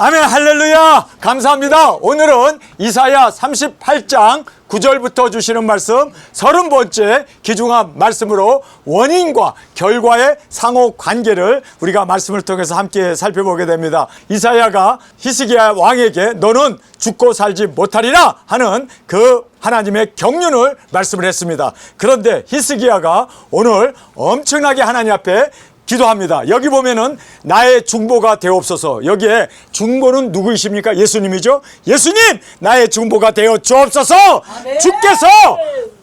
아멘. 할렐루야. 감사합니다. 오늘은 이사야 38장 9절부터 주시는 말씀 30번째 귀중한 말씀으로 원인과 결과의 상호 관계를 우리가 말씀을 통해서 함께 살펴보게 됩니다. 이사야가 히스기야 왕에게 너는 죽고 살지 못하리라 하는 그 하나님의 경륜을 말씀을 했습니다. 그런데 히스기야가 오늘 엄청나게 하나님 앞에 기도합니다. 여기 보면은 나의 중보가 되옵소서. 여기에 중보는 누구이십니까? 예수님이죠. 예수님, 나의 중보가 되어 주옵소서. 아멘. 주께서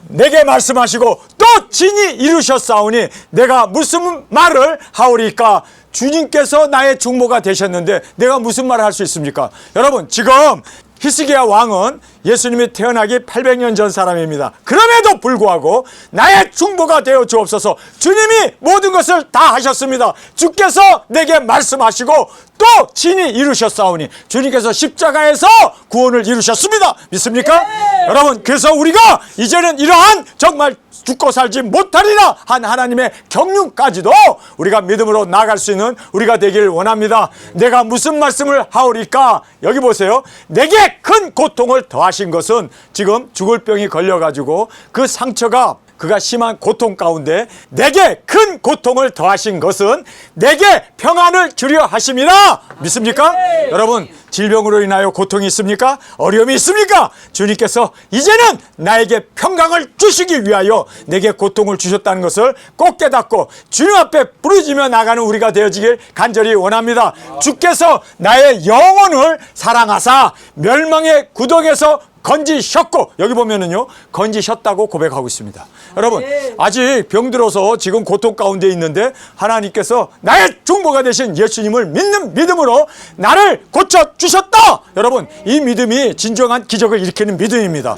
내게 말씀하시고 또 친히 이루셨사오니 내가 무슨 말을 하오리까? 주님께서 나의 중보가 되셨는데 내가 무슨 말을 할 수 있습니까? 여러분, 지금 히스기야 왕은 예수님이 태어나기 800년 전 사람입니다. 그럼에도 불구하고 나의 중보가 되어 주옵소서. 주님이 모든 것을 다 하셨습니다. 주께서 내게 말씀하시고 또 친히 이루셨사오니 주님께서 십자가에서 구원을 이루셨습니다. 믿습니까? 네. 여러분, 그래서 우리가 이제는 이러한 정말 죽고 살지 못하리라 한 하나님의 경륜까지도 우리가 믿음으로 나아갈 수 있는 우리가 되기를 원합니다. 내가 무슨 말씀을 하오리까? 여기 보세요. 내게 큰 고통을 더하신 것은 지금 죽을 병이 걸려가지고 그 상처가 그가 심한 고통 가운데 내게 큰 고통을 더하신 것은 내게 평안을 주려 하심이라. 믿습니까? 네. 여러분, 질병으로 인하여 고통이 있습니까? 어려움이 있습니까? 주님께서 이제는 나에게 평강을 주시기 위하여 내게 고통을 주셨다는 것을 꼭 깨닫고 주님 앞에 부르짖며 나가는 우리가 되어지길 간절히 원합니다. 주께서 나의 영혼을 사랑하사 멸망의 구덩이에서 건지셨고, 여기 보면은요 건지셨다고 고백하고 있습니다. 여러분, 아직 병들어서 지금 고통 가운데 있는데 하나님께서 나의 중보가 되신 예수님을 믿는 믿음으로 나를 고쳐주셨다. 여러분, 이 믿음이 진정한 기적을 일으키는 믿음입니다.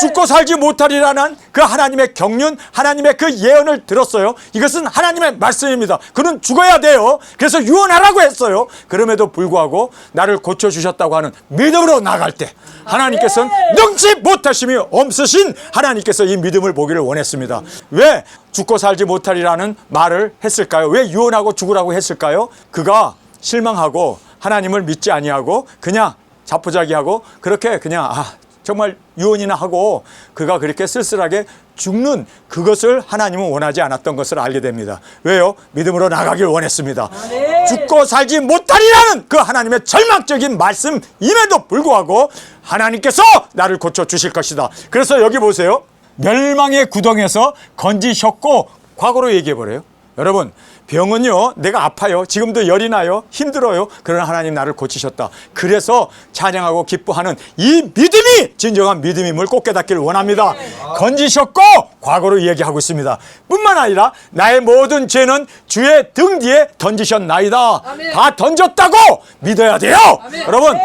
죽고 살지 못하리라는 그 하나님의 경륜, 하나님의 그 예언을 들었어요. 이것은 하나님의 말씀입니다. 그는 죽어야 돼요. 그래서 유언하라고 했어요. 그럼에도 불구하고 나를 고쳐주셨다고 하는 믿음으로 나갈 때 하나님께서는 능치 못하심이 없으신 하나님께서 이 믿음을 보기를 원했습니다. 왜 죽고 살지 못하리라는 말을 했을까요? 왜 유언하고 죽으라고 했을까요? 그가 실망하고 하나님을 믿지 아니하고 그냥 자포자기하고 그렇게 그냥 정말 유언이나 하고 그가 그렇게 쓸쓸하게 죽는 그것을 하나님은 원하지 않았던 것을 알게 됩니다. 왜요? 믿음으로 나가길 원했습니다. 죽고 살지 못하리라는 그 하나님의 절망적인 말씀임에도 불구하고 하나님께서 나를 고쳐주실 것이다. 그래서 여기 보세요. 멸망의 구덩이에서 건지셨고, 과거로 얘기해버려요. 여러분, 병은요 내가 아파요. 지금도 열이 나요. 힘들어요. 그러나 하나님 나를 고치셨다. 그래서 찬양하고 기뻐하는 이 믿음이 진정한 믿음임을 꼭 깨닫기를 원합니다. 건지셨고, 과거로 얘기하고 있습니다. 뿐만 아니라 나의 모든 죄는 주의 등 뒤에 던지셨나이다. 아멘. 다 던졌다고 믿어야 돼요. 아멘. 여러분,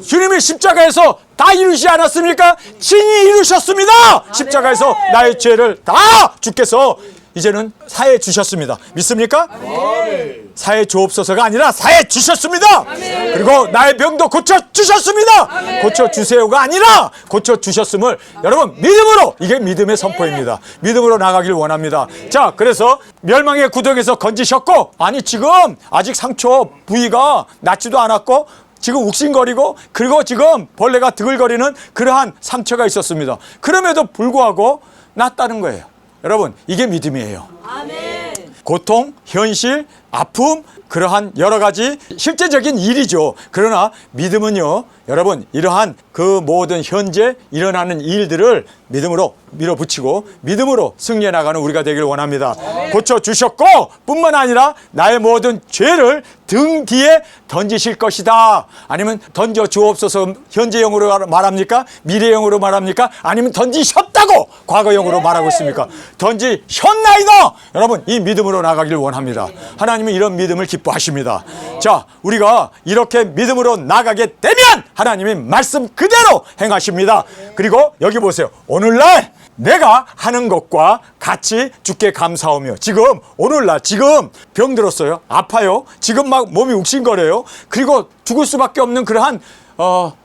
주님이 십자가에서 다 이루시지 않았습니까? 친히 이루셨습니다. 아멘. 십자가에서 나의 죄를 다 주께서 이제는 사해 주셨습니다. 믿습니까? 아멘. 사해 주옵소서가 아니라 사해 주셨습니다. 아멘. 그리고 나의 병도 고쳐 주셨습니다. 아멘. 고쳐 주세요가 아니라 고쳐 주셨음을 여러분 믿음으로, 이게 믿음의 선포입니다. 믿음으로 나가길 원합니다. 자, 그래서 멸망의 구덩이에서 건지셨고, 아니 지금 아직 상처 부위가 낫지도 않았고 지금 욱신거리고 그리고 지금 벌레가 드글거리는 그러한 상처가 있었습니다. 그럼에도 불구하고 낫다는 거예요. 여러분, 이게 믿음이에요. 아멘. 고통, 현실, 아픔, 그러한 여러 가지 실제적인 일이죠. 그러나 믿음은요, 여러분, 이러한 그 모든 현재 일어나는 일들을 믿음으로 밀어붙이고 믿음으로 승리해 나가는 우리가 되길 원합니다. 고쳐주셨고 뿐만 아니라 나의 모든 죄를 등 뒤에 던지실 것이다. 아니면 던져주옵소서 현재형으로 말합니까? 미래형으로 말합니까? 아니면 던지셨다고 과거형으로 말하고 있습니까? 던지셨나이다. 여러분, 이 믿음으로 나가길 원합니다. 하나님은 이런 믿음을 기뻐하십니다. 자, 우리가 이렇게 믿음으로 나가게 되면 하나님이 말씀 그대로 행하십니다. 그리고 여기 보세요. 오늘날 내가 하는 것과 같이 주께 감사하며, 지금 오늘날 지금 병들었어요. 아파요. 지금 막 몸이 욱신거려요. 그리고 죽을 수밖에 없는 그러한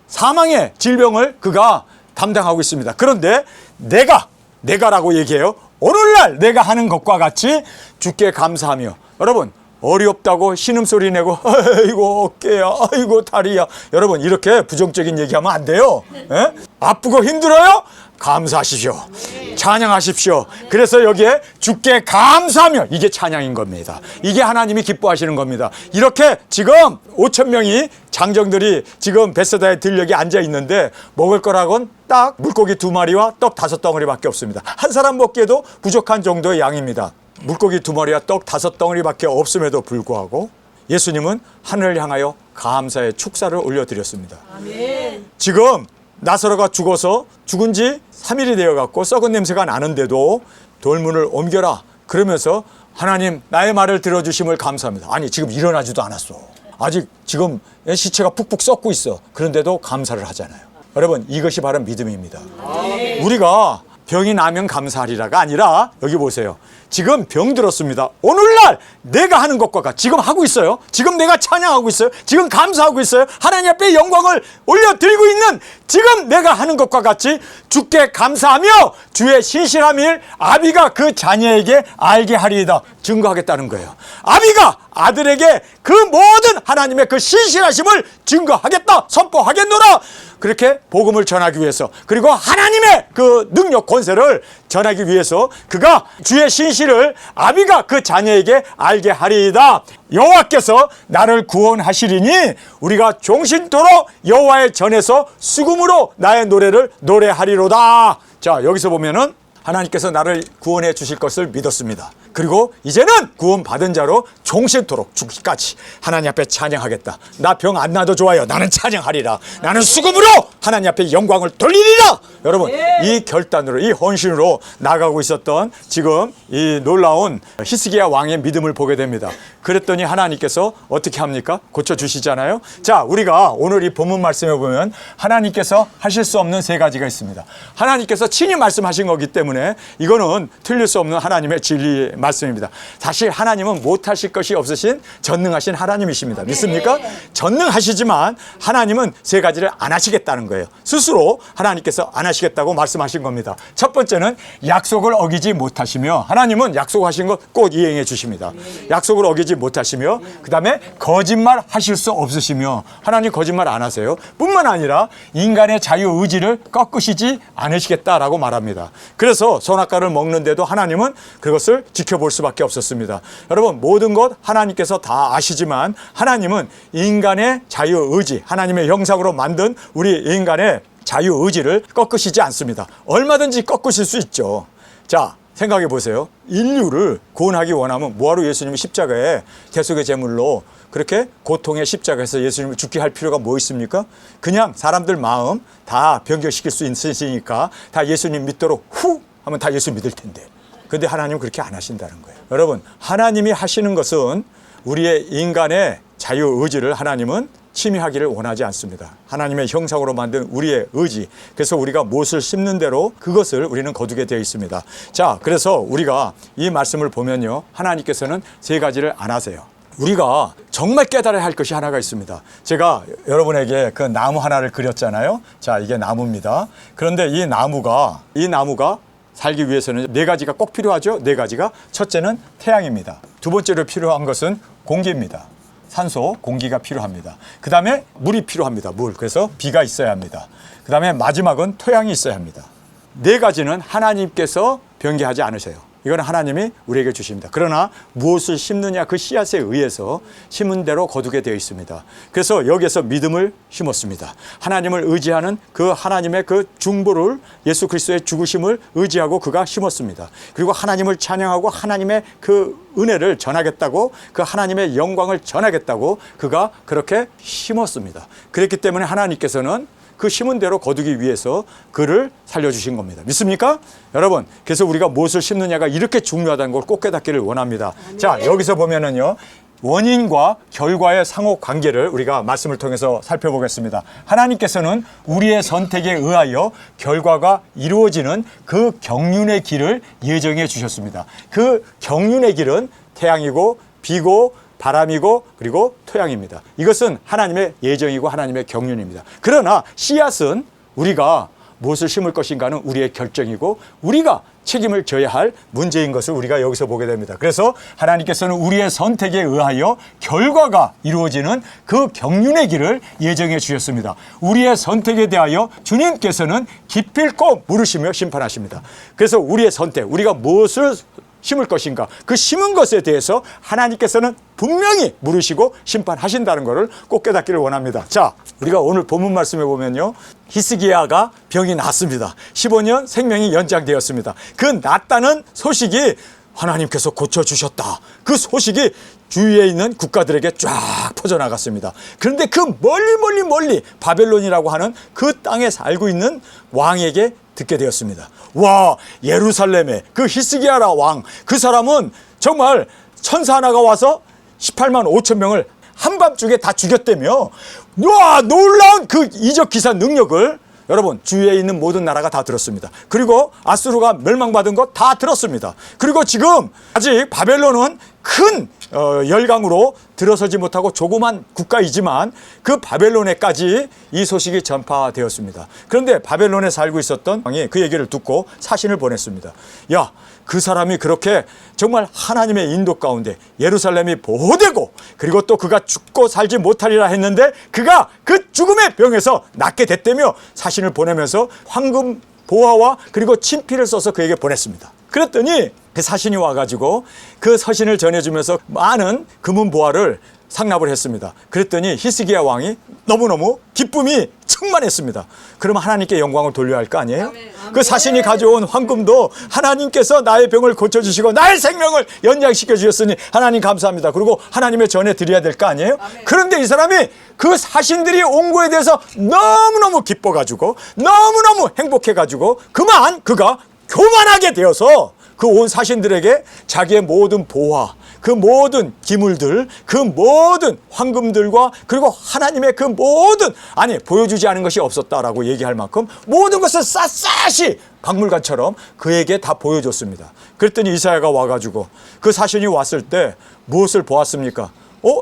사망의 질병을 그가 담당하고 있습니다. 그런데 내가라고 얘기해요. 오늘날 내가 하는 것과 같이 주께 감사하며. 여러분, 어렵다고 신음소리 내고 아이고 어깨야, 아이고 다리야. 여러분 이렇게 부정적인 얘기하면 안 돼요. 예? 아프고 힘들어요? 감사하십시오. 찬양하십시오. 그래서 여기에 주께 감사하며, 이게 찬양인 겁니다. 이게 하나님이 기뻐하시는 겁니다. 이렇게 지금 5천 명이 장정들이 지금 벳세다의 들녘에 앉아 있는데 먹을 거라고는 딱 물고기 2마리와 떡 5덩어리밖에 없습니다. 한 사람 먹기에도 부족한 정도의 양입니다. 물고기 2마리와 떡 5덩어리밖에 없음에도 불구하고 예수님은 하늘을 향하여 감사의 축사를 올려드렸습니다. 아멘. 지금 나사로가 죽어서 죽은 지 3일이 되어갖고 썩은 냄새가 나는데도 돌문을 옮겨라 그러면서 하나님 나의 말을 들어주심을 감사합니다. 아니 지금 일어나지도 않았어. 아직 지금 시체가 푹푹 썩고 있어. 그런데도 감사를 하잖아요. 여러분 이것이 바로 믿음입니다. 우리가 병이 나면 감사하리라가 아니라 여기 보세요. 지금 병 들었습니다. 오늘날 내가 하는 것과 같이 지금 하고 있어요. 지금 내가 찬양하고 있어요. 지금 감사하고 있어요. 하나님 앞에 영광을 올려드리고 있는 지금 내가 하는 것과 같이 주께 감사하며 주의 신실함 일 아비가 그 자녀에게 알게 하리이다. 증거하겠다는 거예요. 아비가 아들에게 그 모든 하나님의 그 신실하심을 증거하겠다. 선포하겠노라. 그렇게 복음을 전하기 위해서 그리고 하나님의 그 능력 권세를 전하기 위해서 그가 주의 신실을 아비가 그 자녀에게 알게 하리이다. 여호와께서 나를 구원하시리니 우리가 종신토록 여호와의 전에서 수금으로 나의 노래를 노래하리로다. 자 여기서 보면은 하나님께서 나를 구원해 주실 것을 믿었습니다. 그리고 이제는 구원받은 자로 종신토록 죽기까지 하나님 앞에 찬양하겠다. 나 병 안 나도 좋아요. 나는 찬양하리라. 나는 수금으로 하나님 앞에 영광을 돌리리라. 여러분 이 결단으로 이 헌신으로 나가고 있었던 지금 이 놀라운 히스기야 왕의 믿음을 보게 됩니다. 그랬더니 하나님께서 어떻게 합니까? 고쳐주시잖아요. 자 우리가 오늘 이 본문 말씀에 보면 하나님께서 하실 수 없는 3가지가 있습니다. 하나님께서 친히 말씀하신 거기 때문에 이거는 틀릴 수 없는 하나님의 진리 말씀입니다. 사실 하나님은 못하실 것이 없으신 전능하신 하나님이십니다. 믿습니까? 전능하시지만 하나님은 3가지를 안 하시겠다는 거예요. 스스로 하나님께서 안 하시겠다고 말씀하신 겁니다. 첫 번째는 약속을 어기지 못하시며 하나님은 약속하신 것 꼭 이행해 주십니다. 약속을 어기지 못하시며 그 다음에 거짓말 하실 수 없으시며 하나님 거짓말 안 하세요. 뿐만 아니라 인간의 자유의지를 꺾으시지 않으시겠다라고 말합니다. 그래서 선악과를 먹는데도 하나님은 그것을 지켜볼 수밖에 없었습니다. 여러분 모든 것 하나님께서 다 아시지만 하나님은 인간의 자유의지 하나님의 형상으로 만든 우리 인간의 자유의지를 꺾으시지 않습니다. 얼마든지 꺾으실 수 있죠. 자 생각해 보세요. 인류를 구원하기 원하면 뭐하러 예수님이 십자가에 대속의 제물로 그렇게 고통의 십자가에서 예수님을 죽게 할 필요가 뭐 있습니까? 그냥 사람들 마음 다 변경시킬 수 있으니까 다 예수님 믿도록 후 하면 다 예수 믿을 텐데 근데 하나님은 그렇게 안 하신다는 거예요. 여러분 하나님이 하시는 것은 우리의 인간의 자유의지를 하나님은 침해하기를 원하지 않습니다. 하나님의 형상으로 만든 우리의 의지 그래서 우리가 무엇을 심는 대로 그것을 우리는 거두게 되어 있습니다. 자 그래서 우리가 이 말씀을 보면요 하나님께서는 3가지를 안 하세요. 우리가 정말 깨달아야 할 것이 하나가 있습니다. 제가 여러분에게 그 나무 하나를 그렸잖아요. 자 이게 나무입니다. 그런데 이 나무가 살기 위해서는 4가지가 꼭 필요하죠. 4가지가 첫째는 태양입니다. 두 번째로 필요한 것은 공기입니다. 산소, 공기가 필요합니다. 그 다음에 물이 필요합니다. 물. 그래서 비가 있어야 합니다. 그 다음에 마지막은 토양이 있어야 합니다. 4가지는 하나님께서 변개하지 않으세요. 이건 하나님이 우리에게 주십니다. 그러나 무엇을 심느냐 그 씨앗에 의해서 심은 대로 거두게 되어 있습니다. 그래서 여기에서 믿음을 심었습니다. 하나님을 의지하는 그 하나님의 그 중보를 예수 그리스도의 죽으심을 의지하고 그가 심었습니다. 그리고 하나님을 찬양하고 하나님의 그 은혜를 전하겠다고 그 하나님의 영광을 전하겠다고 그가 그렇게 심었습니다. 그랬기 때문에 하나님께서는 그 심은 대로 거두기 위해서 그를 살려주신 겁니다. 믿습니까? 여러분, 그래서 우리가 무엇을 심느냐가 이렇게 중요하다는 걸 꼭 깨닫기를 원합니다. 자, 여기서 보면은요, 원인과 결과의 상호 관계를 우리가 말씀을 통해서 살펴보겠습니다. 하나님께서는 우리의 선택에 의하여 결과가 이루어지는 그 경륜의 길을 예정해 주셨습니다. 그 경륜의 길은 태양이고 비고 바람이고 그리고 토양입니다. 이것은 하나님의 예정이고 하나님의 경륜입니다. 그러나 씨앗은 우리가 무엇을 심을 것인가는 우리의 결정이고 우리가 책임을 져야 할 문제인 것을 우리가 여기서 보게 됩니다. 그래서 하나님께서는 우리의 선택에 의하여 결과가 이루어지는 그 경륜의 길을 예정해 주셨습니다. 우리의 선택에 대하여 주님께서는 기필코 물으시며 심판하십니다. 그래서 우리의 선택, 우리가 무엇을 심을 것인가, 그 심은 것에 대해서 하나님께서는 분명히 물으시고 심판하신다는 것을 꼭 깨닫기를 원합니다. 자, 우리가 오늘 본문 말씀에 보면요, 히스기야가 병이 낫습니다. 15년 생명이 연장되었습니다. 그 낫다는 소식이 하나님께서 고쳐주셨다, 그 소식이 주위에 있는 국가들에게 쫙 퍼져나갔습니다. 그런데 그 멀리 바벨론이라고 하는 그 땅에 살고 있는 왕에게 듣게 되었습니다. 와, 예루살렘의 그 히스기야라 왕, 그 사람은 정말 천사 하나가 와서 18만 5천 명을 한밤중에 다 죽였다며. 와, 놀라운 그 이적 기사 능력을 여러분 주위에 있는 모든 나라가 다 들었습니다. 그리고 아수르가 멸망받은 거 다 들었습니다. 그리고 지금 아직 바벨론은 큰 열강으로 들어서지 못하고 조그만 국가이지만 그 바벨론에까지 이 소식이 전파되었습니다. 그런데 바벨론에 살고 있었던 왕이 그 얘기를 듣고 사신을 보냈습니다. 야, 그 사람이 그렇게 정말 하나님의 인도 가운데 예루살렘이 보호되고 그리고 또 그가 죽고 살지 못하리라 했는데 그가 그 죽음의 병에서 낫게 됐다며 사신을 보내면서 황금 보화와 그리고 친필을 써서 그에게 보냈습니다. 그랬더니 그 사신이 와가지고 그 서신을 전해주면서 많은 금은 보화를 상납을 했습니다. 그랬더니 히스기야 왕이 너무너무 기쁨이 충만했습니다. 그러면 하나님께 영광을 돌려야 할 거 아니에요? 아멘. 그 사신이 가져온 황금도 하나님께서 나의 병을 고쳐주시고 나의 생명을 연장시켜 주셨으니 하나님 감사합니다. 그리고 하나님의 전해 드려야 될 거 아니에요? 아멘. 그런데 이 사람이 그 사신들이 온 거에 대해서 너무너무 기뻐가지고 너무너무 행복해가지고 그만 그가 교만하게 되어서 그 온 사신들에게 자기의 모든 보화, 그 모든 기물들, 그 모든 황금들과 그리고 하나님의 그 모든, 아니 보여주지 않은 것이 없었다라고 얘기할 만큼 모든 것을 샅샅이 박물관처럼 그에게 다 보여줬습니다. 그랬더니 이사야가 와가지고 그 사신이 왔을 때 무엇을 보았습니까?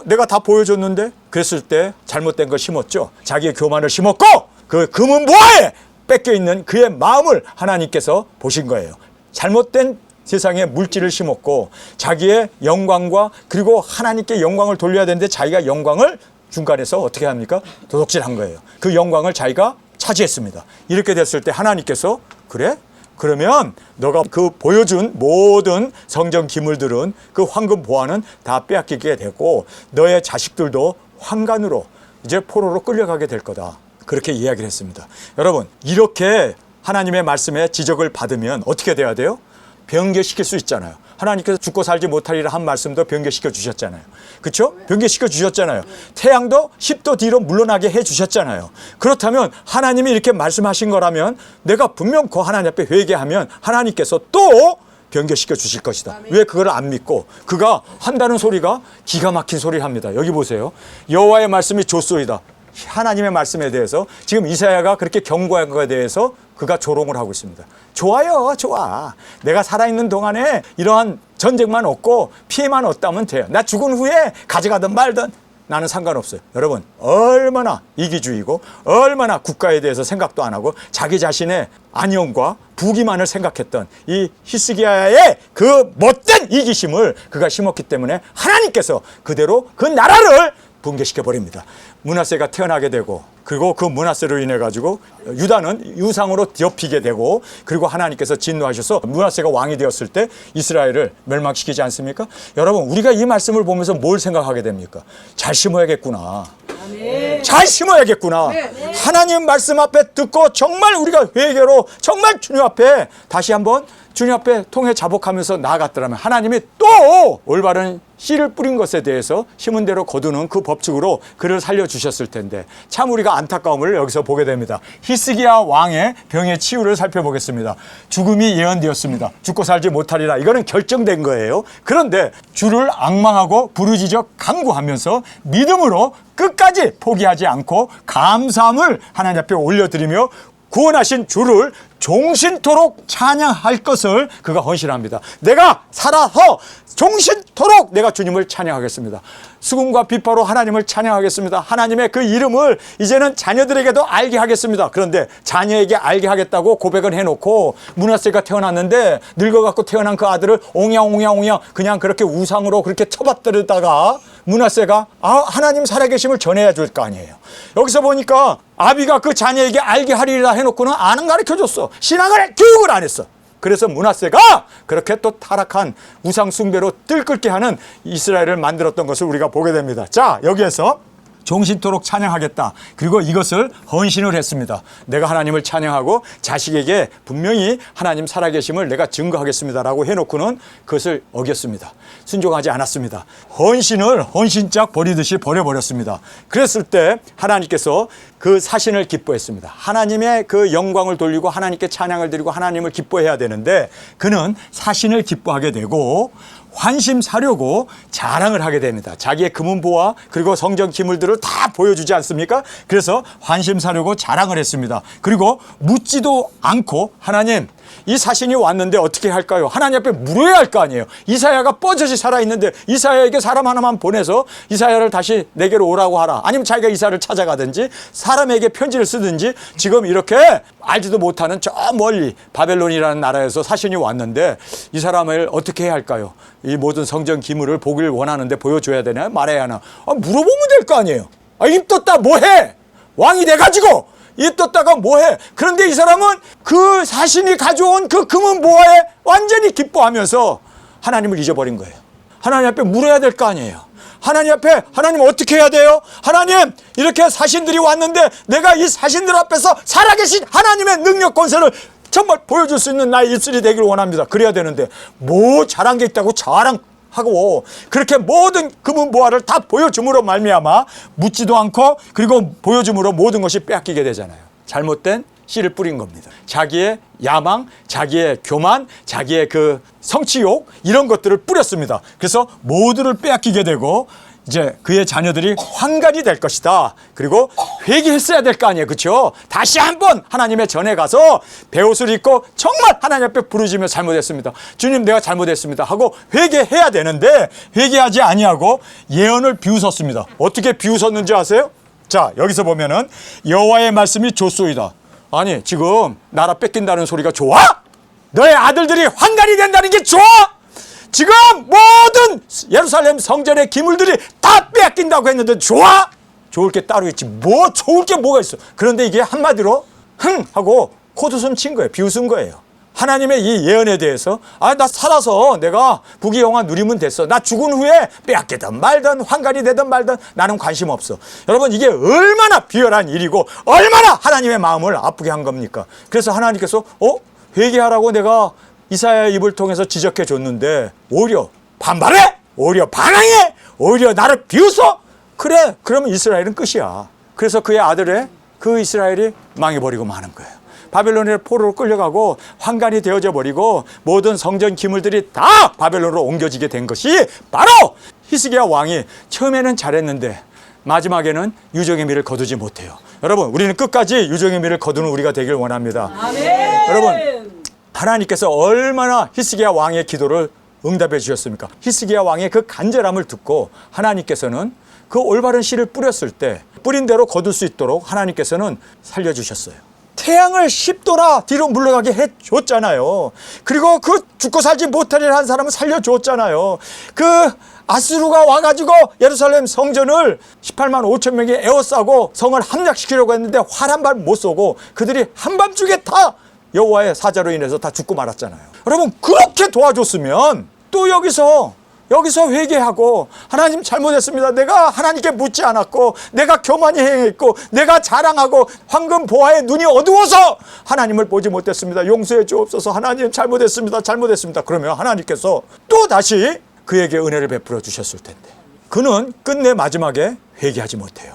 내가 다 보여줬는데? 그랬을 때 잘못된 걸 심었죠. 자기의 교만을 심었고 그 금은 보화에 뺏겨 있는 그의 마음을 하나님께서 보신 거예요. 잘못된 세상에 물질을 심었고 자기의 영광과 그리고 하나님께 영광을 돌려야 되는데 자기가 영광을 중간에서 어떻게 합니까? 도둑질한 거예요. 그 영광을 자기가 차지했습니다. 이렇게 됐을 때 하나님께서 그래? 그러면 너가 그 보여준 모든 성전 기물들은 그 황금 보화는 다 빼앗기게 되고 너의 자식들도 환관으로 이제 포로로 끌려가게 될 거다. 그렇게 이야기를 했습니다. 여러분, 이렇게 하나님의 말씀에 지적을 받으면 어떻게 돼야 돼요? 변개시킬 수 있잖아요. 하나님께서 죽고 살지 못하리라 한 말씀도 변개시켜 주셨잖아요. 그렇죠? 변개시켜 주셨잖아요. 태양도 10도 뒤로 물러나게 해 주셨잖아요. 그렇다면 하나님이 이렇게 말씀하신 거라면 내가 분명 그 하나님 앞에 회개하면 하나님께서 또 변개시켜 주실 것이다. 왜 그걸 안 믿고 그가 한다는 소리가 기가 막힌 소리를 합니다. 여기 보세요. 여호와의 말씀이 좋소이다. 하나님의 말씀에 대해서 지금 이사야가 그렇게 경고한 것에 대해서 그가 조롱을 하고 있습니다. 좋아요, 좋아. 내가 살아있는 동안에 이러한 전쟁만 없고 피해만 없다면 돼요. 나 죽은 후에 가져가든 말든 나는 상관없어요. 여러분, 얼마나 이기주의고 얼마나 국가에 대해서 생각도 안 하고 자기 자신의 안녕과 부귀만을 생각했던 이 히스기야의 그 못된 이기심을 그가 심었기 때문에 하나님께서 그대로 그 나라를 붕괴시켜 버립니다. 므낫세가 태어나게 되고 그리고 그 므낫세로 인해 가지고 유다는 유상으로 뒤엎이게 되고 그리고 하나님께서 진노하셔서 므낫세가 왕이 되었을 때 이스라엘을 멸망시키지 않습니까? 여러분, 우리가 이 말씀을 보면서 뭘 생각하게 됩니까? 잘 심어야겠구나. 잘 심어야겠구나. 하나님 말씀 앞에 듣고 정말 우리가 회개로 정말 주님 앞에 다시 한번 주님 앞에 통해 자복하면서 나아갔더라면 하나님이 또 올바른 씨를 뿌린 것에 대해서 심은 대로 거두는 그 법칙으로 그를 살려주셨을 텐데 참 우리가 안타까움을 여기서 보게 됩니다. 히스기야 왕의 병의 치유를 살펴보겠습니다. 죽음이 예언되었습니다. 죽고 살지 못하리라. 이거는 결정된 거예요. 그런데 주를 앙망하고 부르짖어 간구하면서 믿음으로 끝까지 포기하지 않고 감사함을 하나님 앞에 올려드리며 구원하신 주를 종신토록 찬양할 것을 그가 헌신합니다. 내가 살아서 종신토록 내가 주님을 찬양하겠습니다. 수금과 비파로 하나님을 찬양하겠습니다. 하나님의 그 이름을 이제는 자녀들에게도 알게 하겠습니다. 그런데 자녀에게 알게 하겠다고 고백을 해놓고 므낫세가 태어났는데 늙어갖고 태어난 그 아들을 옹야옹야옹야 그냥 그렇게 우상으로 그렇게 쳐받들다가 므낫세가 하나님 살아계심을 전해야 줄 거 아니에요. 여기서 보니까 아비가 그 자녀에게 알게 하리라 해놓고는 안 가르쳐줬어. 신앙을 교육을 안 했어. 그래서 므낫세가 그렇게 또 타락한 우상 숭배로 뜰끓게 하는 이스라엘을 만들었던 것을 우리가 보게 됩니다. 자, 여기에서 종신토록 찬양하겠다. 그리고 이것을 헌신을 했습니다. 내가 하나님을 찬양하고 자식에게 분명히 하나님 살아계심을 내가 증거하겠습니다라고 해놓고는 그것을 어겼습니다. 순종하지 않았습니다. 헌신을 헌신짝 버리듯이 버려버렸습니다. 그랬을 때 하나님께서 그 사신을 기뻐했습니다. 하나님의 그 영광을 돌리고 하나님께 찬양을 드리고 하나님을 기뻐해야 되는데 그는 사신을 기뻐하게 되고 환심사려고 자랑을 하게 됩니다. 자기의 금은보화 그리고 성전 기물들을 다 보여주지 않습니까? 그래서 환심사려고 자랑을 했습니다. 그리고 묻지도 않고 하나님 이 사신이 왔는데 어떻게 할까요? 하나님 앞에 물어야 할 거 아니에요. 이사야가 뻗어지 살아있는데 이사야에게 사람 하나만 보내서 이사야를 다시 내게로 오라고 하라. 아니면 자기가 이사야를 찾아가든지 사람에게 편지를 쓰든지 지금 이렇게 알지도 못하는 저 멀리 바벨론이라는 나라에서 사신이 왔는데 이 사람을 어떻게 해야 할까요? 이 모든 성전 기물을 보길 원하는데 보여줘야 되나? 말해야 하나? 물어보면 될 거 아니에요. 입 떴다 뭐해? 왕이 돼가지고 입 떴다가 뭐해? 그런데 이 사람은 그 사신이 가져온 그 금은보화에 완전히 기뻐하면서 하나님을 잊어버린 거예요. 하나님 앞에 물어야 될 거 아니에요. 하나님 앞에 하나님 어떻게 해야 돼요? 하나님 이렇게 사신들이 왔는데 내가 이 사신들 앞에서 살아계신 하나님의 능력 권세를 정말 보여줄 수 있는 나의 입술이 되기를 원합니다. 그래야 되는데 뭐 잘한 게 있다고 자랑하고 그렇게 모든 금은보화를 다 보여줌으로 말미암아 묻지도 않고 그리고 보여줌으로 모든 것이 빼앗기게 되잖아요. 잘못된 씨를 뿌린 겁니다. 자기의 야망, 자기의 교만, 자기의 그 성취욕 이런 것들을 뿌렸습니다. 그래서 모두를 빼앗기게 되고 이제 그의 자녀들이 환관이 될 것이다. 그리고 회개했어야 될 거 아니에요. 그렇죠? 다시 한번 하나님의 전에 가서 베옷을 입고 정말 하나님 앞에 부르짖으며 잘못했습니다. 주님 내가 잘못했습니다 하고 회개해야 되는데 회개하지 아니하고 예언을 비웃었습니다. 어떻게 비웃었는지 아세요? 자, 여기서 보면은 여호와의 말씀이 좋소이다. 아니 지금 나라 뺏긴다는 소리가 좋아? 너의 아들들이 환관이 된다는 게 좋아? 지금 모든 예루살렘 성전의 기물들이 다 빼앗긴다고 했는데 좋아? 좋을 게 따로 있지 뭐 좋을 게 뭐가 있어. 그런데 이게 한마디로 흥 하고 코웃음 친 거예요. 비웃은 거예요. 하나님의 이 예언에 대해서 나 살아서 내가 부귀영화 누리면 됐어. 나 죽은 후에 빼앗기든 말든 환관이 되든 말든 나는 관심 없어. 여러분 이게 얼마나 비열한 일이고 얼마나 하나님의 마음을 아프게 한 겁니까? 그래서 하나님께서 회개하라고 내가 이사야의 입을 통해서 지적해 줬는데 오히려 반발해? 오히려 반항해? 오히려 나를 비웃어? 그래 그러면 이스라엘은 끝이야. 그래서 그의 아들의 그 이스라엘이 망해버리고 마는 거예요. 바벨론의 포로로 끌려가고 환관이 되어져 버리고 모든 성전 기물들이 다 바벨론으로 옮겨지게 된 것이 바로 히스기야 왕이 처음에는 잘했는데 마지막에는 유정의 미를 거두지 못해요. 여러분 우리는 끝까지 유정의 미를 거두는 우리가 되길 원합니다. 아멘. 여러분 하나님께서 얼마나 히스기야 왕의 기도를 응답해 주셨습니까? 히스기야 왕의 그 간절함을 듣고 하나님께서는 그 올바른 씨를 뿌렸을 때 뿌린 대로 거둘 수 있도록 하나님께서는 살려주셨어요. 태양을 10도나 뒤로 물러가게 해줬잖아요. 그리고 그 죽고 살지 못하리라 한 사람은 살려줬잖아요. 그 아수르가 와가지고 예루살렘 성전을 18만 5천 명이 에워싸고 성을 함락시키려고 했는데 활 한 발 못 쏘고 그들이 한밤중에 다 여호와의 사자로 인해서 다 죽고 말았잖아요. 여러분 그렇게 도와줬으면 또 여기서 회개하고 하나님 잘못했습니다. 내가 하나님께 묻지 않았고 내가 교만히 행했고 내가 자랑하고 황금 보화에 눈이 어두워서 하나님을 보지 못했습니다. 용서해 주옵소서. 하나님 잘못했습니다. 그러면 하나님께서 또 다시 그에게 은혜를 베풀어 주셨을 텐데 그는 끝내 마지막에 회개하지 못해요.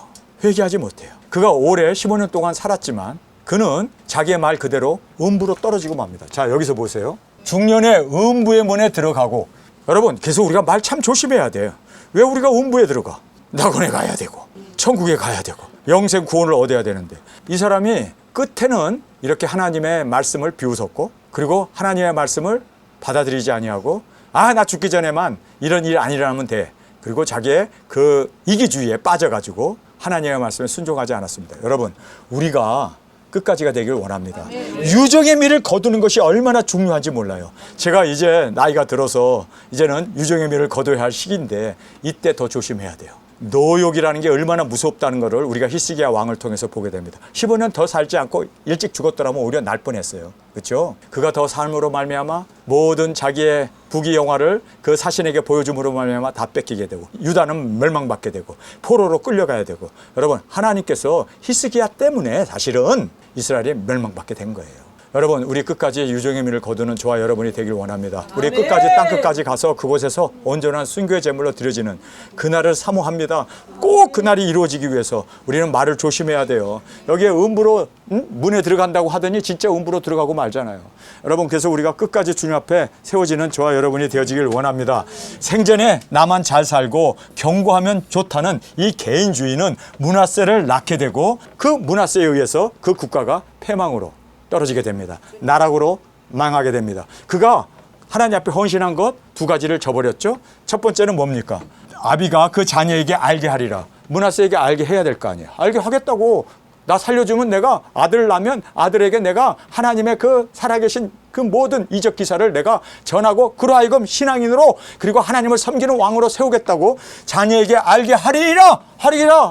그가 오래 15년 동안 살았지만 그는 자기의 말 그대로 음부로 떨어지고 맙니다. 자 여기서 보세요. 중년의 음부의 문에 들어가고 여러분 계속 우리가 말 참 조심해야 돼요. 왜 우리가 음부에 들어가? 낙원에 가야 되고 천국에 가야 되고 영생 구원을 얻어야 되는데 이 사람이 끝에는 이렇게 하나님의 말씀을 비웃었고, 그리고 하나님의 말씀을 받아들이지 아니하고, 나 죽기 전에만 이런 일 안 일어나면 돼. 그리고 자기의 그 이기주의에 빠져가지고 하나님의 말씀에 순종하지 않았습니다. 여러분, 우리가 끝까지가 되길 원합니다. 유정의 미를 거두는 것이 얼마나 중요한지 몰라요. 제가 이제 나이가 들어서 이제는 유정의 미를 거둬야 할 시기인데, 이때 더 조심해야 돼요. 노욕이라는 게 얼마나 무섭다는 것을 우리가 히스기야 왕을 통해서 보게 됩니다. 15년 더 살지 않고 일찍 죽었더라면 오히려 날 뻔했어요. 그렇죠? 그가 더 삶으로 말미암아 모든 자기의 부귀 영화를 그 사신에게 보여줌으로 말미암아 다 뺏기게 되고, 유다는 멸망받게 되고, 포로로 끌려가야 되고. 여러분, 하나님께서 히스기야 때문에 사실은 이스라엘이 멸망받게 된 거예요. 여러분, 우리 끝까지 유정의 미를 거두는 저와 여러분이 되길 원합니다. 우리 끝까지 땅 끝까지 가서 그곳에서 온전한 순교의 제물로 드려지는 그날을 사모합니다. 꼭 그날이 이루어지기 위해서 우리는 말을 조심해야 돼요. 여기에 음부로 문에 들어간다고 하더니 진짜 음부로 들어가고 말잖아요. 여러분, 그래서 우리가 끝까지 주님 앞에 세워지는 저와 여러분이 되어지길 원합니다. 생전에 나만 잘 살고 경고하면 좋다는 이 개인주의는 므낫세를 낳게 되고, 그 므낫세에 의해서 그 국가가 패망으로 떨어지게 됩니다. 나락으로 망하게 됩니다. 그가 하나님 앞에 헌신한 것 두 가지를 저버렸죠. 첫 번째는 뭡니까? 아비가 그 자녀에게 알게 하리라. 므낫세에게 알게 해야 될 거 아니에요. 알게 하겠다고. 나 살려주면 내가 아들을 낳으면 아들에게 내가 하나님의 그 살아계신 그 모든 이적 기사를 내가 전하고, 그로 하여금 신앙인으로, 그리고 하나님을 섬기는 왕으로 세우겠다고 자녀에게 알게 하리라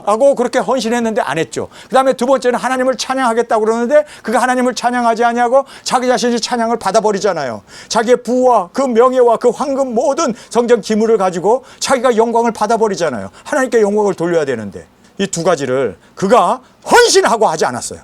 라고 그렇게 헌신했는데 안 했죠. 그 다음에 두 번째는 하나님을 찬양하겠다고 그러는데 그가 하나님을 찬양하지 아니하고 자기 자신이 찬양을 받아버리잖아요. 자기의 부와 그 명예와 그 황금 모든 성전 기물을 가지고 자기가 영광을 받아버리잖아요. 하나님께 영광을 돌려야 되는데, 이 두 가지를 그가 헌신하고 하지 않았어요.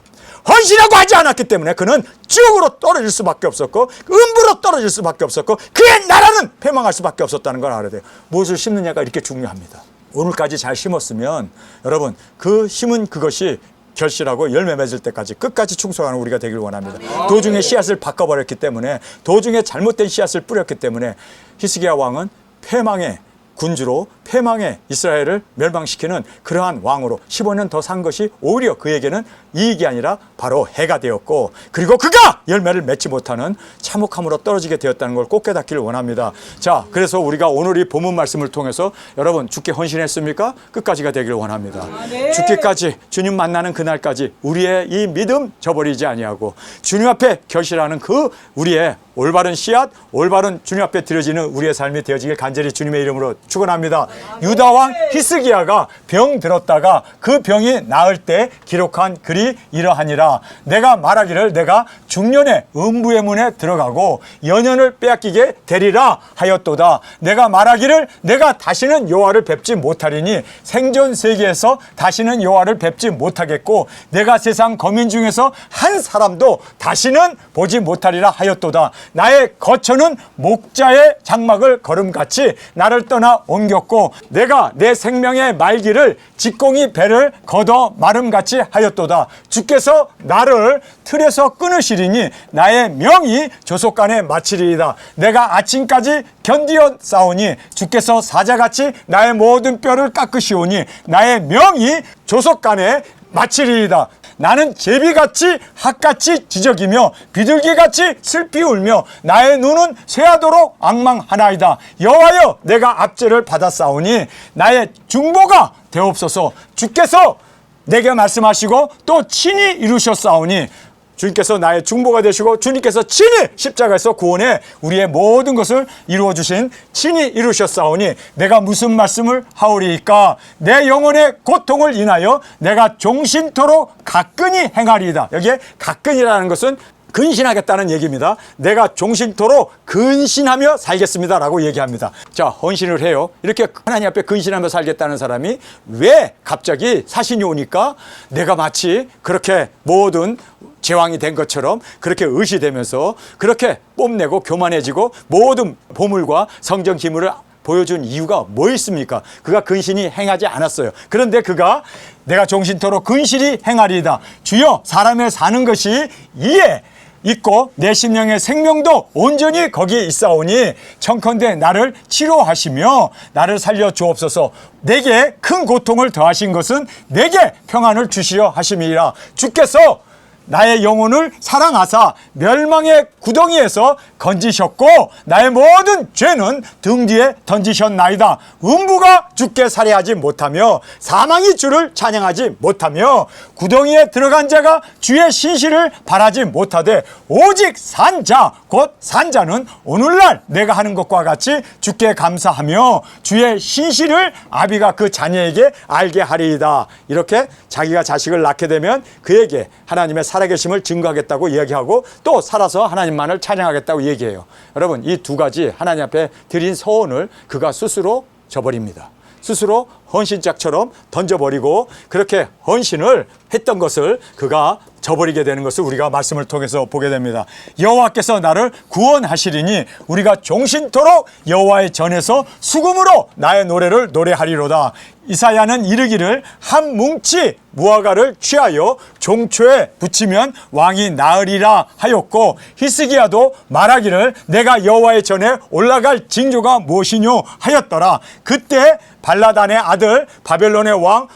헌신하고 하지 않았기 때문에 그는 지옥으로 떨어질 수밖에 없었고, 음부로 떨어질 수밖에 없었고, 그의 나라는 패망할 수밖에 없었다는 걸 알아야 돼요. 무엇을 심느냐가 이렇게 중요합니다. 오늘까지 잘 심었으면 여러분, 그 심은 그것이 결실하고 열매 맺을 때까지 끝까지 충성하는 우리가 되길 원합니다. 도중에 씨앗을 바꿔버렸기 때문에, 도중에 잘못된 씨앗을 뿌렸기 때문에 히스기야 왕은 패망의 군주로, 패망의 이스라엘을 멸망시키는 그러한 왕으로 15년 더 산 것이 오히려 그에게는 이익이 아니라 바로 해가 되었고, 그리고 그가 열매를 맺지 못하는 참혹함으로 떨어지게 되었다는 걸 꼭 깨닫기를 원합니다. 자, 그래서 우리가 오늘 이 본문 말씀을 통해서 여러분, 주께 헌신했습니까? 끝까지가 되기를 원합니다. 죽기까지, 주님 만나는 그날까지 우리의 이 믿음 저버리지 아니하고 주님 앞에 결실하는 그 우리의 올바른 씨앗, 올바른 주님 앞에 드려지는 우리의 삶이 되어지길 간절히 주님의 이름으로 축원합니다. 유다 왕 히스기야가 병 들었다가 그 병이 나을 때 기록한 글이 이러하니라. 내가 말하기를 내가 중년에 음부의 문에 들어가고 연연을 빼앗기게 되리라 하였도다. 내가 말하기를 내가 다시는 여호와를 뵙지 못하리니 생존 세계에서 다시는 여호와를 뵙지 못하겠고, 내가 세상 거민 중에서 한 사람도 다시는 보지 못하리라 하였도다. 나의 거처는 목자의 장막을 걸음같이 나를 떠나 옮겼고, 내가 내 생명의 말기를 직공이 배를 걷어 마름같이 하였도다. 주께서 나를 틀에서 끊으시리니 나의 명이 조속간에 마치리이다. 내가 아침까지 견디어 싸우니 주께서 사자같이 나의 모든 뼈를 깎으시오니 나의 명이 조속간에 마치리이다. 나는 제비같이 핫같이 지적이며 비둘기같이 슬피 울며 나의 눈은 쇠하도록 앙망하나이다. 여호와여, 내가 압제를 받았사오니 나의 중보가 되옵소서. 주께서 내게 말씀하시고 또 친히 이루셨사오니, 주님께서 나의 중보가 되시고 주님께서 친히 십자가에서 구원해 우리의 모든 것을 이루어 주신 친히 이루셨사오니 내가 무슨 말씀을 하오리이까? 내 영혼의 고통을 인하여 내가 종신토록 가끈히 행하리이다. 여기에 가끈이라는 것은 근신하겠다는 얘기입니다. 내가 종신토록 근신하며 살겠습니다 라고 얘기합니다. 자, 헌신을 해요. 이렇게 하나님 앞에 근신하며 살겠다는 사람이 왜 갑자기 사신이 오니까 내가 마치 그렇게 모든 제왕이 된 것처럼 그렇게 의시되면서 그렇게 뽐내고 교만해지고 모든 보물과 성전 기물을 보여준 이유가 뭐 있습니까? 그가 근신이 행하지 않았어요. 그런데 그가 내가 종신토록 근신이 행하리이다. 주여, 사람의 사는 것이 이에 있고 내 심령의 생명도 온전히 거기에 있사오니 청컨대 나를 치료하시며 나를 살려 주옵소서. 내게 큰 고통을 더하신 것은 내게 평안을 주시려 하심이라. 주께서 나의 영혼을 사랑하사 멸망의 구덩이에서 건지셨고 나의 모든 죄는 등 뒤에 던지셨나이다. 음부가 주께 살해하지 못하며 사망이 주를 찬양하지 못하며 구덩이에 들어간 자가 주의 신실을 바라지 못하되 오직 산자 곧 산자는 오늘날 내가 하는 것과 같이 주께 감사하며 주의 신실을 아비가 그 자녀에게 알게 하리이다. 이렇게 자기가 자식을 낳게 되면 그에게 하나님의 살아계심을 증거하겠다고 이야기하고 또 살아서 하나님만을 찬양하겠다고 얘기해요. 여러분, 이 두 가지 하나님 앞에 드린 서원을 그가 스스로 저버립니다. 스스로 헌신짝처럼 던져버리고 그렇게 헌신을 했던 것을 그가 저버리게 되는 것을 우리가 말씀을 통해서 보게 됩니다. 여호와께서 나를 구원하시리니 우리가 종신토록 여호와의 전에서 수금으로 나의 노래를 노래하리로다. 이사야는 이르기를 한 뭉치 무화과를 취하여 종초에 붙이면 왕이 나으리라 하였고 히스기야도 말하기를 내가 여호와의 전에 올라갈 징조가 무엇이뇨 하였더라. 그때 발라단의 아들 바벨론의 왕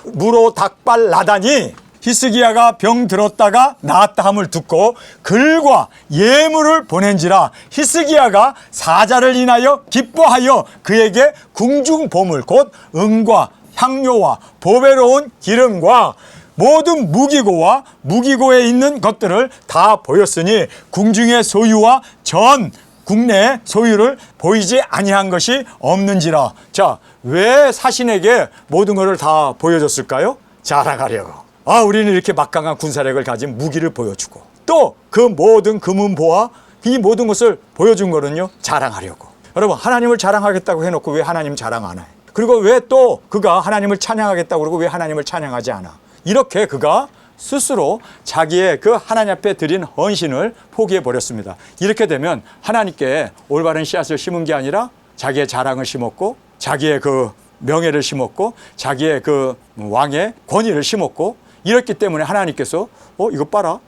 무로닥발라단이 히스기야가 병 들었다가 나았다 함을 듣고 글과 예물을 보낸지라. 히스기야가 사자를 인하여 기뻐하여 그에게 궁중보물 곧 은과 향료와 보배로운 기름과 모든 무기고와 무기고에 있는 것들을 다 보였으니 궁중의 소유와 전 국내의 소유를 보이지 아니한 것이 없는지라. 자, 왜 사신에게 모든 것을 다 보여줬을까요? 자랑하려고. 우리는 이렇게 막강한 군사력을 가진 무기를 보여주고 또 그 모든 금은보화 이 모든 것을 보여준 거는요, 자랑하려고. 여러분, 하나님을 자랑하겠다고 해놓고 왜 하나님 자랑 안 해? 그리고 왜 또 그가 하나님을 찬양하겠다고 그러고 왜 하나님을 찬양하지 않아? 이렇게 그가 스스로 자기의 그 하나님 앞에 드린 헌신을 포기해 버렸습니다. 이렇게 되면 하나님께 올바른 씨앗을 심은 게 아니라 자기의 자랑을 심었고 자기의 그 명예를 심었고 자기의 그 왕의 권위를 심었고 이렇기 때문에 하나님께서 이거 봐라.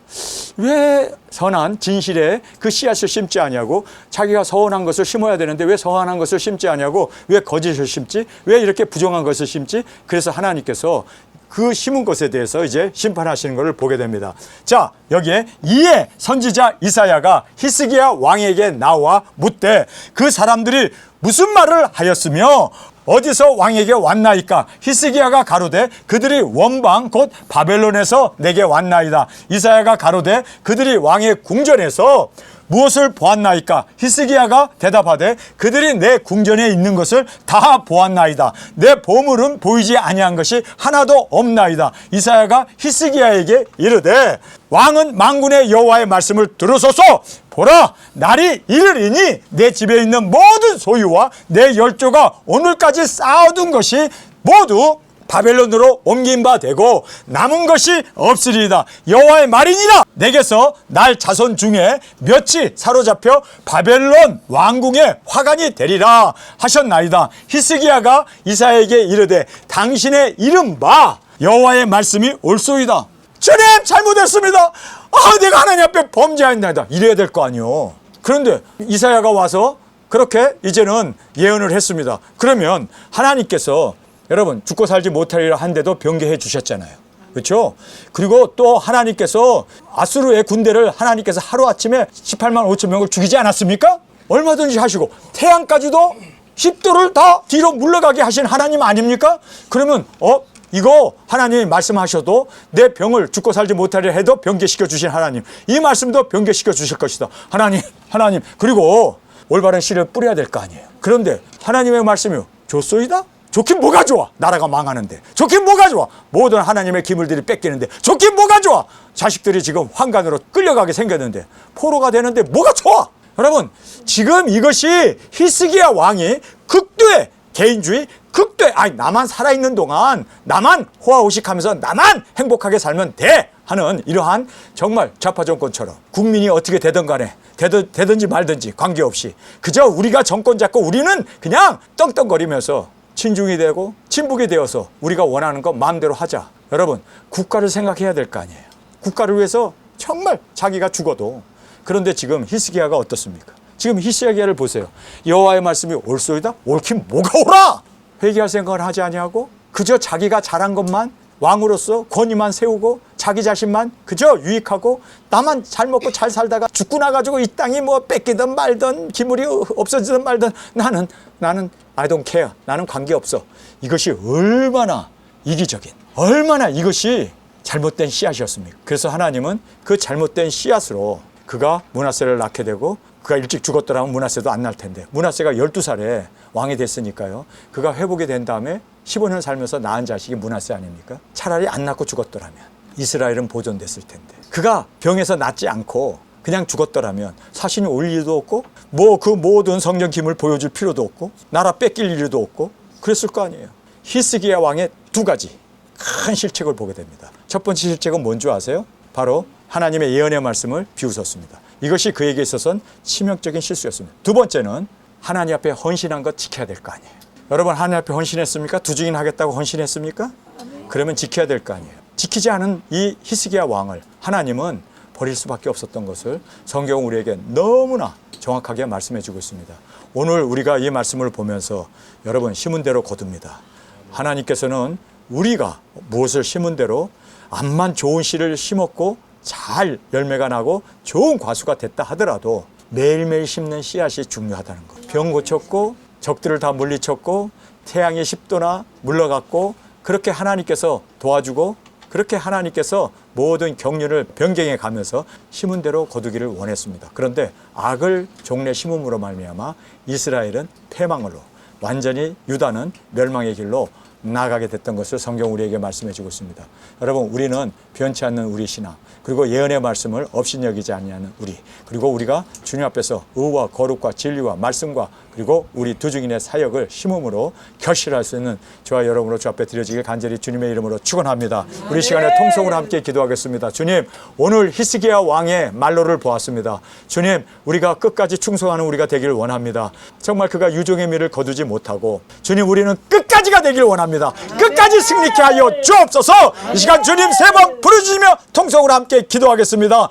왜 선한 진실의 그 씨앗을 심지 아니하고 자기가 서운한 것을 심어야 되는데 왜 서운한 것을 심지 아니하고 왜 거짓을 심지? 왜 이렇게 부정한 것을 심지? 그래서 하나님께서 그 심은 것에 대해서 이제 심판하시는 것을 보게 됩니다. 자, 여기에 이에 선지자 이사야가 히스기야 왕에게 나와 묻되 그 사람들이 무슨 말을 하였으며 어디서 왕에게 왔나이까? 히스기야가 가로되 그들이 원방 곧 바벨론에서 내게 왔나이다. 이사야가 가로되 그들이 왕의 궁전에서 무엇을 보았나이까? 히스기야가 대답하되 그들이 내 궁전에 있는 것을 다 보았나이다. 내 보물은 보이지 아니한 것이 하나도 없나이다. 이사야가 히스기야에게 이르되 왕은 만군의 여호와의 말씀을 들으소서. 보라, 날이 이르리니 내 집에 있는 모든 소유와 내 열조가 오늘까지 쌓아둔 것이 모두 바벨론으로 옮긴 바 되고 남은 것이 없으리이다. 여호와의 말이니라. 내게서 날 자손 중에 몇이 사로잡혀 바벨론 왕궁의 화관이 되리라 하셨나이다. 히스기야가 이사야에게 이르되 당신의 이른바 여호와의 말씀이 옳소이다. 주님, 잘못했습니다. 내가 하나님 앞에 범죄하였나이다. 이래야 될 거 아니요. 그런데 이사야가 와서 그렇게 이제는 예언을 했습니다. 그러면 하나님께서 여러분 죽고 살지 못하리라 한데도 변개해 주셨잖아요. 그렇죠? 그리고 또 하나님께서 아수르의 군대를 하나님께서 하루아침에 18만 5천 명을 죽이지 않았습니까? 얼마든지 하시고 태양까지도 10도를 다 뒤로 물러가게 하신 하나님 아닙니까? 그러면 이거 하나님이 말씀하셔도 내 병을 죽고 살지 못하리라 해도 변개시켜 주신 하나님, 이 말씀도 변개시켜 주실 것이다. 하나님 그리고 올바른 씨를 뿌려야 될 거 아니에요. 그런데 하나님의 말씀이 좋소이다? 좋긴 뭐가 좋아? 나라가 망하는데. 좋긴 뭐가 좋아? 모든 하나님의 기물들이 뺏기는데. 좋긴 뭐가 좋아? 자식들이 지금 환관으로 끌려가게 생겼는데. 포로가 되는데 뭐가 좋아? 여러분, 지금 이것이 히스기야 왕이 극도의 개인주의, 나만 살아있는 동안 나만 호화호식하면서 나만 행복하게 살면 돼 하는 이러한 정말 좌파 정권처럼 국민이 어떻게 되든 간에 되든지 말든지 관계없이 그저 우리가 정권 잡고 우리는 그냥 떵떵거리면서 친중이 되고 친북이 되어서 우리가 원하는 거 마음대로 하자. 여러분, 국가를 생각해야 될 거 아니에요. 국가를 위해서 정말 자기가 죽어도. 그런데 지금 히스기야가 어떻습니까? 지금 히스기야를 보세요. 여호와의 말씀이 옳소이다? 옳긴 뭐가 옳아? 회개할 생각을 하지 아니하고 그저 자기가 잘한 것만 왕으로서 권위만 세우고 자기 자신만 그저 유익하고 나만 잘 먹고 잘 살다가 죽고 나가지고 이 땅이 뭐 뺏기든 말든 기물이 없어지든 말든 나는 I don't care. 나는 관계없어. 이것이 얼마나 이기적인, 얼마나 이것이 잘못된 씨앗이었습니까? 그래서 하나님은 그 잘못된 씨앗으로 그가 므낫세를 낳게 되고 그가 일찍 죽었더라면 므낫세도 안 날 텐데 므낫세가 12살에 왕이 됐으니까요. 그가 회복이 된 다음에 15년 살면서 낳은 자식이 므낫세 아닙니까? 차라리 안 낳고 죽었더라면 이스라엘은 보존됐을 텐데 그가 병에서 낫지 않고 그냥 죽었더라면 사신이 올 일도 없고 뭐 그 모든 성경 기물 보여줄 필요도 없고 나라 뺏길 일도 없고 그랬을 거 아니에요. 히스기야 왕의 두 가지 큰 실책을 보게 됩니다. 첫 번째 실책은 뭔지 아세요? 바로 하나님의 예언의 말씀을 비웃었습니다. 이것이 그에게 있어서는 치명적인 실수였습니다. 두 번째는 하나님 앞에 헌신한 것 지켜야 될 거 아니에요. 여러분 하나님 앞에 헌신했습니까? 두 증인 하겠다고 헌신했습니까? 그러면 지켜야 될 거 아니에요. 지키지 않은 이 히스기야 왕을 하나님은 버릴 수밖에 없었던 것을 성경은 우리에게 너무나 정확하게 말씀해 주고 있습니다. 오늘 우리가 이 말씀을 보면서 여러분 심은 대로 거둡니다. 하나님께서는 우리가 무엇을 심은 대로 암만 좋은 씨를 심었고 잘 열매가 나고 좋은 과수가 됐다 하더라도 매일매일 심는 씨앗이 중요하다는 것. 병 고쳤고 적들을 다 물리쳤고 태양이 10도나 물러갔고 그렇게 하나님께서 도와주고 그렇게 하나님께서 모든 경륜을 변경해 가면서 심은 대로 거두기를 원했습니다. 그런데 악을 종래 심음으로 말미암아 이스라엘은 패망으로 완전히 유다는 멸망의 길로 나가게 됐던 것을 성경 우리에게 말씀해 주고 있습니다. 여러분 우리는 변치 않는 우리 신앙 그리고 예언의 말씀을 업신여기지 아니하는 우리 그리고 우리가 주님 앞에서 의와 거룩과 진리와 말씀과 그리고 우리 두 증인의 사역을 심음으로 결실할 수 있는 저와 여러분으로 주 앞에 드려지길 간절히 주님의 이름으로 축원합니다. 우리 시간에 통성으로 함께 기도하겠습니다. 주님 오늘 히스기야 왕의 말로를 보았습니다. 주님 우리가 끝까지 충성하는 우리가 되기를 원합니다. 정말 그가 유종의 미를 거두지 못하고 주님 우리는 끝까지가 되기를 원합니다. 끝까지 승리케 하여 주옵소서. 이 시간 주님 세 번 부르짖으며 통성으로 함께 기도하겠습니다.